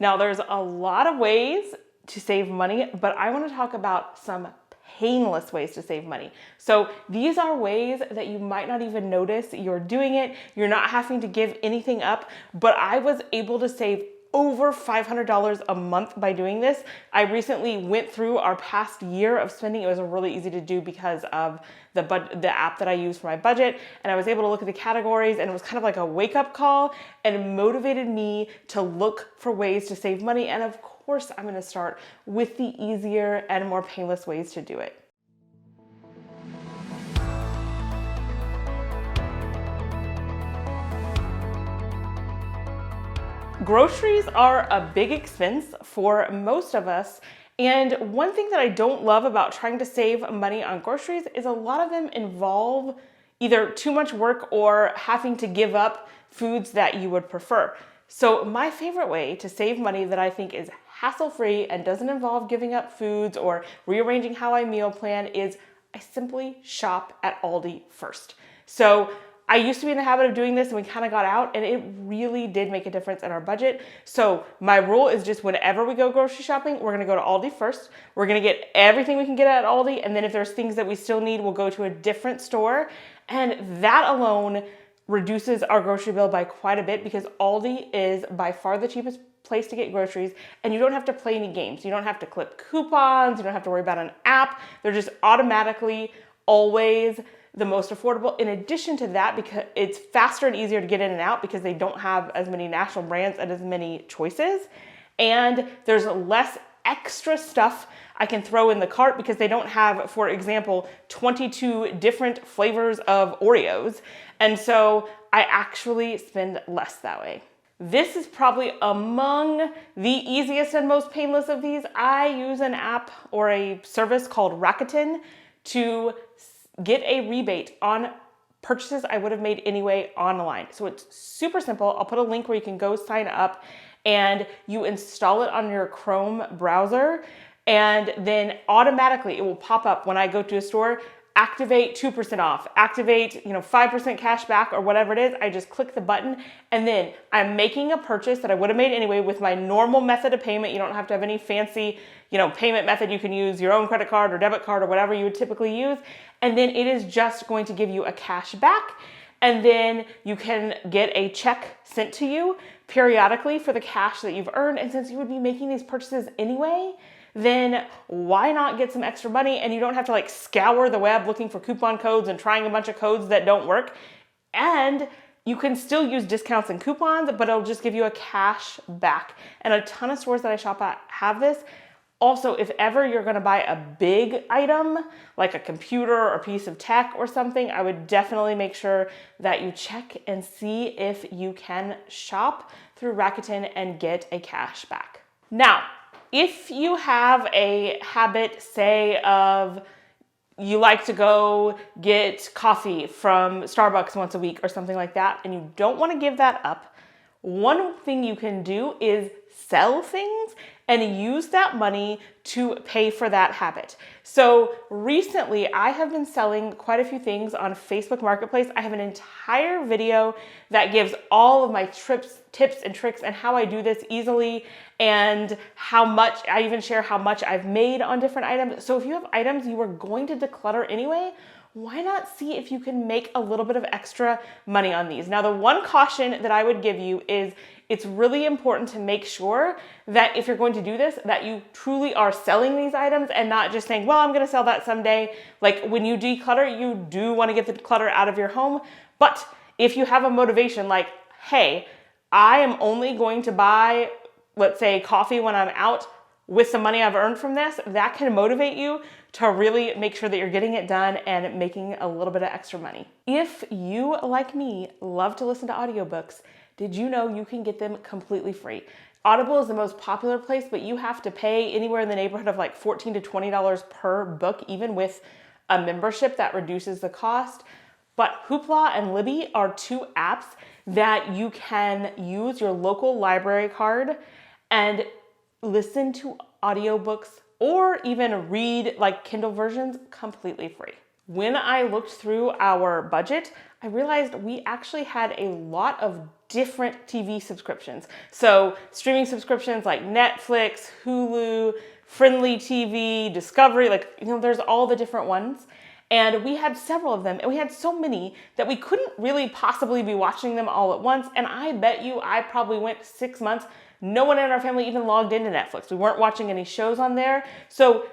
Now, there's a lot of ways to save money, but I want to talk about some painless ways to save money. So these are ways that you might not even notice you're doing it. You're not having to give anything up, but I was able to save over $500 a month by doing this. I recently went through our past year of spending. It was really easy to do because of the app that I use for my budget. And I was able to look at the categories, and it was kind of like a wake-up call, and it motivated me to look for ways to save money. And of course, I'm gonna start with the easier and more painless ways to do it. Groceries are a big expense for most of us. And one thing that I don't love about trying to save money on groceries is a lot of them involve either too much work or having to give up foods that you would prefer. So my favorite way to save money that I think is hassle-free and doesn't involve giving up foods or rearranging how I meal plan is I simply shop at Aldi first. So I used to be in the habit of doing this, and we kind of got out, and it really did make a difference in our budget. So my rule is just whenever we go grocery shopping, we're gonna go to Aldi first. We're gonna get everything we can get at Aldi, and then if there's things that we still need, we'll go to a different store. And that alone reduces our grocery bill by quite a bit because Aldi is by far the cheapest place to get groceries, and you don't have to play any games. You don't have to clip coupons. You don't have to worry about an app. They're just automatically always the most affordable. In addition to that, because it's faster and easier to get in and out because they don't have as many national brands and as many choices. And there's less extra stuff I can throw in the cart because they don't have, for example, 22 different flavors of Oreos. And so I actually spend less that way. This is probably among the easiest and most painless of these. I use an app or a service called Rakuten to get a rebate on purchases I would have made anyway online. So it's super simple. I'll put a link where you can go sign up, and you install it on your Chrome browser, and then automatically it will pop up when I go to a store, activate 2% off, activate 5% cash back or whatever it is. I just click the button, and then I'm making a purchase that I would have made anyway with my normal method of payment. You don't have to have any fancy payment method. You can use your own credit card or debit card or whatever you would typically use. And then it is just going to give you a cash back. And then you can get a check sent to you periodically for the cash that you've earned. And since you would be making these purchases anyway, then why not get some extra money? And you don't have to scour the web looking for coupon codes and trying a bunch of codes that don't work. And you can still use discounts and coupons, but it'll just give you a cash back. And a ton of stores that I shop at have this. Also, if ever you're gonna buy a big item, like a computer or a piece of tech or something, I would definitely make sure that you check and see if you can shop through Rakuten and get a cash back. Now, if you have a habit, say, of you like to go get coffee from Starbucks once a week or something like that, and you don't wanna give that up, one thing you can do is sell things and use that money to pay for that habit. So recently I have been selling quite a few things on Facebook Marketplace. I have an entire video that gives all of my tips and tricks and how I do this easily, and how much, I even share how much I've made on different items. So if you have items you were going to declutter anyway, why not see if you can make a little bit of extra money on these? Now, the one caution that I would give you is it's really important to make sure that if you're going to do this, that you truly are selling these items and not just saying, well, I'm gonna sell that someday. Like when you declutter, you do wanna get the clutter out of your home. But if you have a motivation like, hey, I am only going to buy, let's say, coffee when I'm out with the money I've earned from this, that can motivate you to really make sure that you're getting it done and making a little bit of extra money. If you, like me, love to listen to audiobooks, did you know you can get them completely free? Audible is the most popular place, but you have to pay anywhere in the neighborhood of like $14 to $20 per book, even with a membership that reduces the cost. But Hoopla and Libby are two apps that you can use your local library card and listen to audiobooks or even read like Kindle versions completely free. When I looked through our budget, I realized we actually had a lot of different TV subscriptions. So streaming subscriptions like Netflix, Hulu, Friendly TV, Discovery, there's all the different ones. And we had several of them, and we had so many that we couldn't really possibly be watching them all at once. And I bet you I probably went 6 months. No one in our family even logged into Netflix. We weren't watching any shows on there. So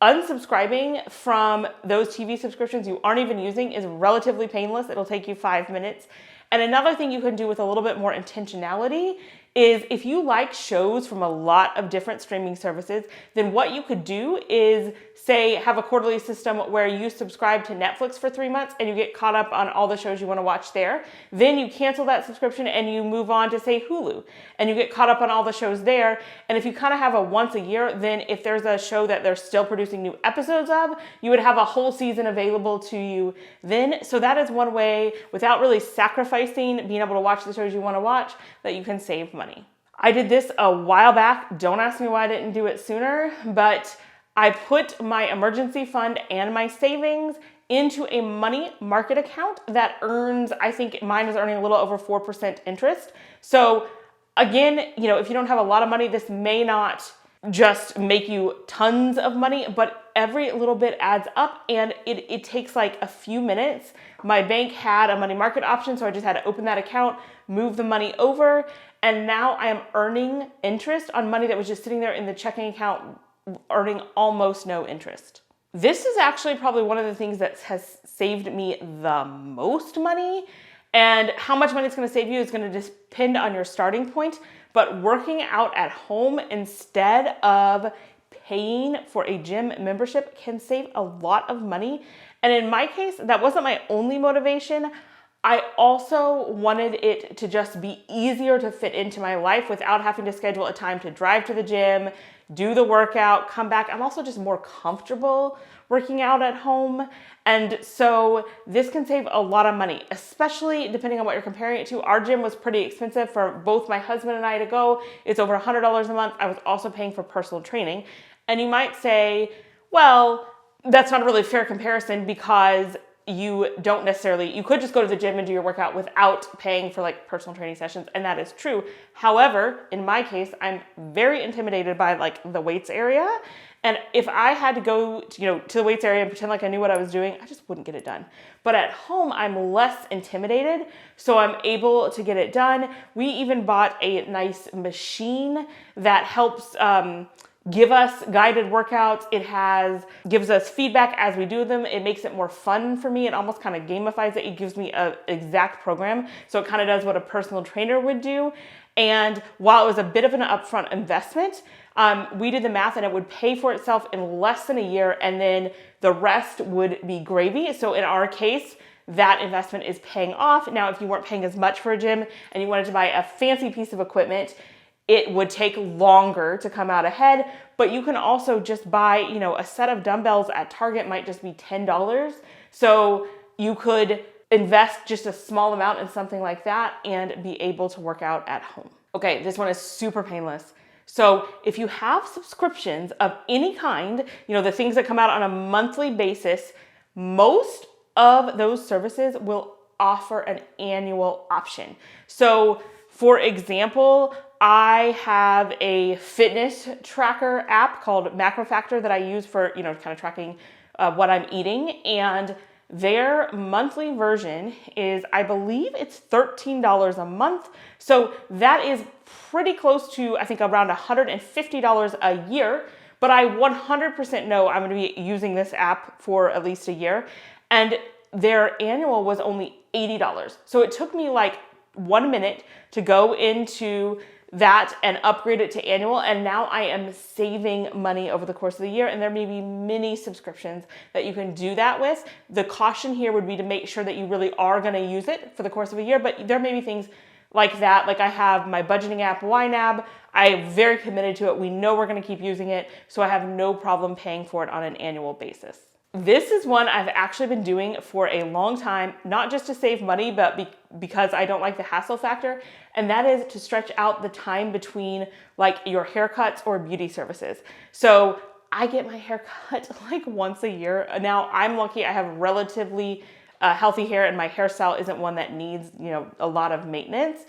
unsubscribing from those TV subscriptions you aren't even using is relatively painless. It'll take you 5 minutes. And another thing you can do with a little bit more intentionality is if you like shows from a lot of different streaming services, then what you could do is say have a quarterly system where you subscribe to Netflix for 3 months and you get caught up on all the shows you want to watch there. Then you cancel that subscription and you move on to say Hulu and you get caught up on all the shows there. And if you kind of have a once a year, then if there's a show that they're still producing new episodes of, you would have a whole season available to you then. So that is one way, without really sacrificing being able to watch the shows you want to watch, that you can save money. I did this a while back. Don't ask me why I didn't do it sooner, but I put my emergency fund and my savings into a money market account that earns, I think mine is earning a little over 4% interest. So again, if you don't have a lot of money, this may not just make you tons of money, but every little bit adds up and it takes like a few minutes. My bank had a money market option, so I just had to open that account, move the money over, and now I am earning interest on money that was just sitting there in the checking account, earning almost no interest. This is actually probably one of the things that has saved me the most money. And how much money it's going to save you is going to depend on your starting point. But working out at home instead of paying for a gym membership can save a lot of money. And in my case, that wasn't my only motivation. I also wanted it to just be easier to fit into my life without having to schedule a time to drive to the gym, do the workout, come back. I'm also just more comfortable working out at home. And so this can save a lot of money, especially depending on what you're comparing it to. Our gym was pretty expensive for both my husband and I to go. It's over $100 a month. I was also paying for personal training. And you might say, well, that's not a really fair comparison because you could just go to the gym and do your workout without paying for personal training sessions. And that is true. However, in my case, I'm very intimidated by the weights area. And if I had to go to the weights area and pretend like I knew what I was doing, I just wouldn't get it done. But at home, I'm less intimidated, so I'm able to get it done. We even bought a nice machine that helps give us guided workouts. It gives us feedback as we do them. It makes it more fun for me. It almost kind of gamifies it. It gives me an exact program. So it kind of does what a personal trainer would do. And while it was a bit of an upfront investment, we did the math and it would pay for itself in less than a year, and then the rest would be gravy. So in our case, that investment is paying off. Now, if you weren't paying as much for a gym and you wanted to buy a fancy piece of equipment, it would take longer to come out ahead, but you can also just buy, a set of dumbbells at Target might just be $10. So you could invest just a small amount in something like that and be able to work out at home. Okay, this one is super painless. So if you have subscriptions of any kind, the things that come out on a monthly basis, most of those services will offer an annual option. So for example, I have a fitness tracker app called Macro Factor that I use for, kind of tracking what I'm eating. And their monthly version is, I believe it's $13 a month. So that is pretty close to, I think, around $150 a year. But I 100% know I'm going to be using this app for at least a year. And their annual was only $80. So it took me 1 minute to go into that and upgrade it to annual, and now I am saving money over the course of the year. And there may be many subscriptions that you can do that with. The caution here would be to make sure that you really are going to use it for the course of a year, but there may be things like that. Like I have my budgeting app, YNAB. I'm very committed to it. We know we're going to keep using it, so I have no problem paying for it on an annual basis. This is one I've actually been doing for a long time, not just to save money, but because I don't like the hassle factor. And that is to stretch out the time between your haircuts or beauty services. So I get my hair cut once a year. Now I'm lucky I have relatively healthy hair and my hairstyle isn't one that needs, a lot of maintenance.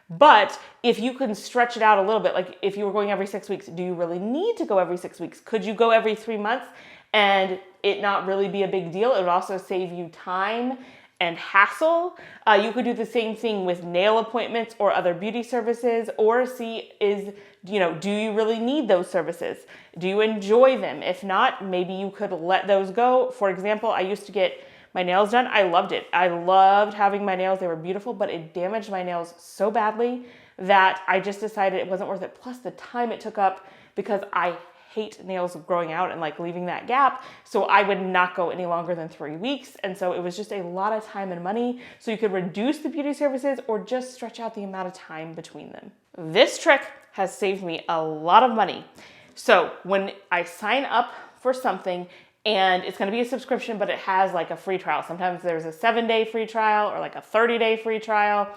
But if you can stretch it out a little bit, like if you were going every 6 weeks, do you really need to go every 6 weeks? Could you go every 3 months and it not really be a big deal? It would also save you time and hassle. You could do the same thing with nail appointments or other beauty services, or see do you really need those services? Do you enjoy them? If not, maybe you could let those go. For example, I used to get my nails done. I loved it. I loved having my nails. They were beautiful, but it damaged my nails so badly that I just decided it wasn't worth it. Plus the time it took up, because I hate nails growing out and like leaving that gap. So I would not go any longer than 3 weeks. And so it was just a lot of time and money. So you could reduce the beauty services or just stretch out the amount of time between them. This trick has saved me a lot of money. So when I sign up for something, and it's going to be a subscription, but it has like a free trial. Sometimes there's a 7-day free trial or like a 30-day free trial.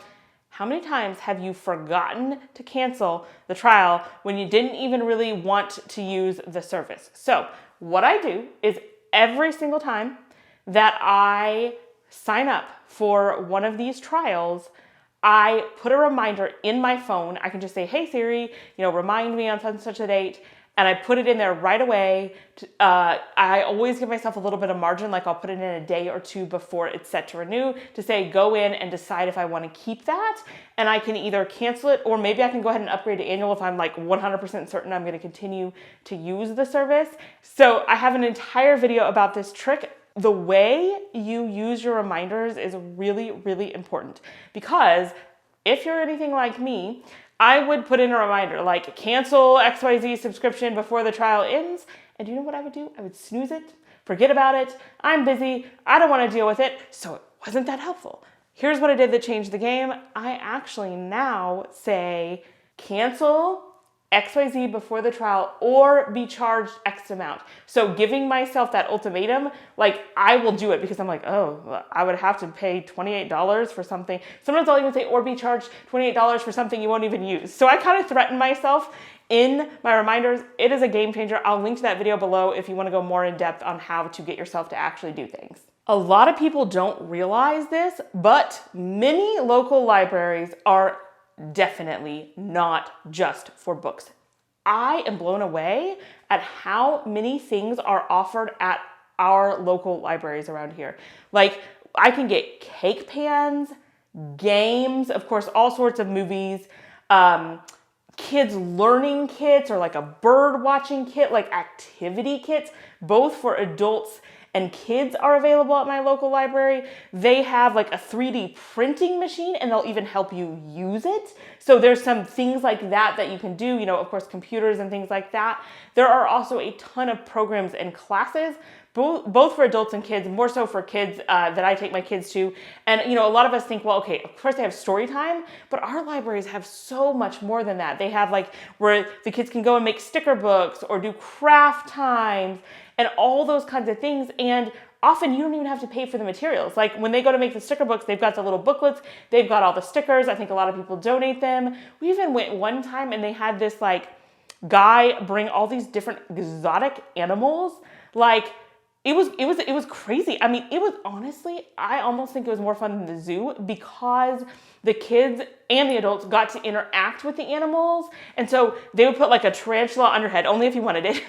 How many times have you forgotten to cancel the trial when you didn't even really want to use the service? So what I do is every single time that I sign up for one of these trials, I put a reminder in my phone. I can just say, hey Siri, remind me on such and such a date. And I put it in there right away. I always give myself a little bit of margin, like I'll put it in a day or two before it's set to renew, to say go in and decide if I want to keep that. And I can either cancel it, or maybe I can go ahead and upgrade to annual if I'm like 100% certain I'm going to continue to use the service. So I have an entire video about this trick. The way you use your reminders is really, really important, because if you're anything like me, I would put in a reminder like cancel XYZ subscription before the trial ends. And you know what I would do? I would snooze it, forget about it. I'm busy. I don't want to deal with it. So it wasn't that helpful. Here's what I did that changed the game. I actually now say cancel XYZ before the trial or be charged X amount. So giving myself that ultimatum, like I will do it because I'm like, oh, I would have to pay $28 for something. Sometimes I'll even say, or be charged $28 for something you won't even use. So I kind of threaten myself in my reminders. It is a game changer. I'll link to that video below if you want to go more in depth on how to get yourself to actually do things. A lot of people don't realize this, but many local libraries are definitely not just for books. I am blown away at how many things are offered at our local libraries around here. Like I can get cake pans, games, of course, all sorts of movies, kids learning kits, or like a bird watching kit, like activity kits, both for adults and kids are available at my local library. They have like a 3D printing machine, and they'll even help you use it. So there's some things like that you can do, of course, computers and things like that. There are also a ton of programs and classes, both for adults and kids, more so for kids that I take my kids to. And, a lot of us think, well, okay, of course they have story time, but our libraries have so much more than that. They have like where the kids can go and make sticker books or do craft times and all those kinds of things. And often you don't even have to pay for the materials. Like when they go to make the sticker books, they've got the little booklets, they've got all the stickers. I think a lot of people donate them. We even went one time and they had this like guy bring all these different exotic animals. Like it was crazy. I mean, it was honestly, I almost think it was more fun than the zoo, because the kids and the adults got to interact with the animals. And so they would put like a tarantula on your head, only if you wanted it.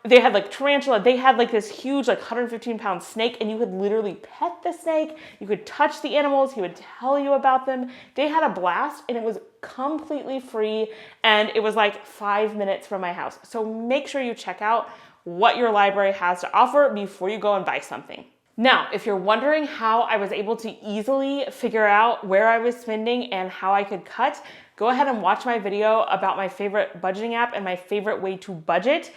They had like tarantula, they had like this huge, like 115-pound snake, and you could literally pet the snake. You could touch the animals. He would tell you about them. They had a blast, and it was completely free. And it was like 5 minutes from my house. So make sure you check out what your library has to offer before you go and buy something. Now, if you're wondering how I was able to easily figure out where I was spending and how I could cut, go ahead and watch my video about my favorite budgeting app and my favorite way to budget,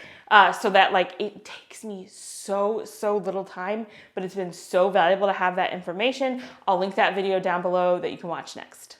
so that like it takes me so little time, but it's been so valuable to have that information. I'll link that video down below that you can watch next.